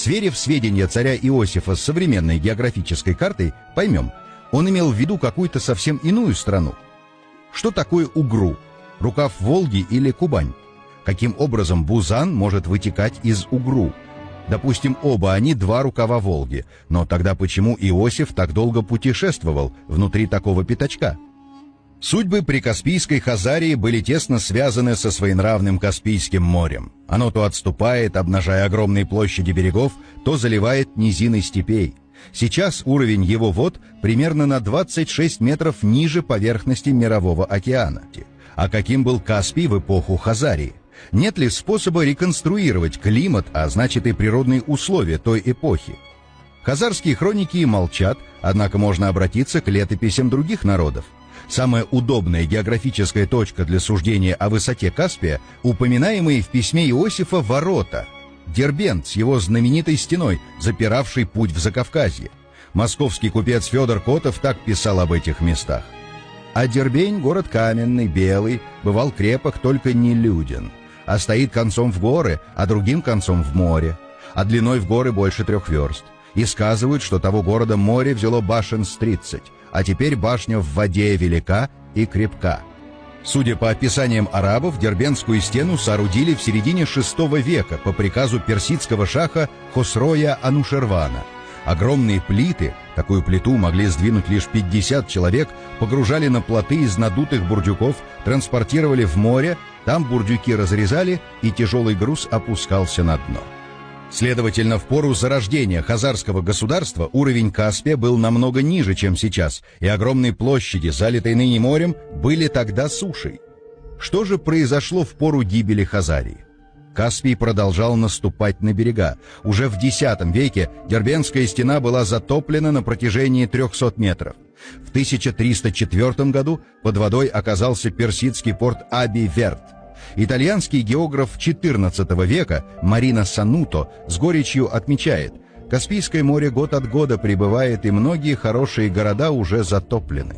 Сверив сведения царя Иосифа с современной географической картой, поймем, он имел в виду какую-то совсем иную страну. Что такое Угру? Рукав Волги или Кубань? Каким образом Бузан может вытекать из Угру? Допустим, оба они два рукава Волги, но тогда почему Иосиф так долго путешествовал внутри такого пятачка? Судьбы прикаспийской Хазарии были тесно связаны со своенравным Каспийским морем. Оно то отступает, обнажая огромные площади берегов, то заливает низины степей. Сейчас уровень его вод примерно на 26 метров ниже поверхности Мирового океана. А каким был Каспий в эпоху Хазарии? Нет ли способа реконструировать климат, а значит и природные условия той эпохи? Хазарские хроники молчат, однако можно обратиться к летописям других народов. Самая удобная географическая точка для суждения о высоте Каспия — упоминаемые в письме Иосифа ворота, Дербент с его знаменитой стеной, запиравшей путь в Закавказье. Московский купец Федор Котов так писал об этих местах. «А Дербень — город каменный, белый, бывал крепок, только не люден, а стоит концом в горы, а другим концом в море, а длиной в горы больше 3 верст. И сказывают, что того города море взяло башен с 30, а теперь башня в воде велика и крепка». Судя по описаниям арабов, Дербентскую стену соорудили в середине VI века по приказу персидского шаха Хосроя Анушервана. Огромные плиты, такую плиту могли сдвинуть лишь 50 человек, погружали на плоты из надутых бурдюков, транспортировали в море, там бурдюки разрезали, и тяжелый груз опускался на дно. Следовательно, в пору зарождения хазарского государства уровень Каспия был намного ниже, чем сейчас, и огромные площади, залитые ныне морем, были тогда сушей. Что же произошло в пору гибели Хазарии? Каспий продолжал наступать на берега. Уже в X веке Дербентская стена была затоплена на протяжении 300 метров. В 1304 году под водой оказался персидский порт Аби-Верд. Итальянский географ XIV века Марино Сануто с горечью отмечает: Каспийское море год от года прибывает, и многие хорошие города уже затоплены.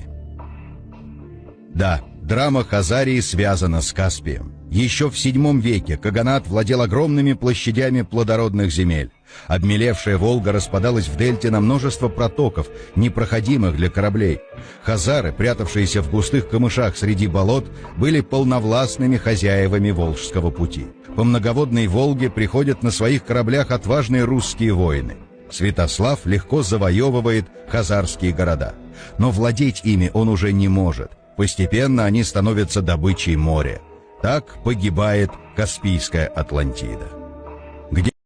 Да, драма Хазарии связана с Каспием. Еще в VII веке Каганат владел огромными площадями плодородных земель. Обмелевшая Волга распадалась в дельте на множество протоков, непроходимых для кораблей. Хазары, прятавшиеся в густых камышах среди болот, были полновластными хозяевами Волжского пути. По многоводной Волге приходят на своих кораблях отважные русские воины. Святослав легко завоевывает хазарские города. Но владеть ими он уже не может. Постепенно они становятся добычей моря. Так погибает Каспийская Атлантида.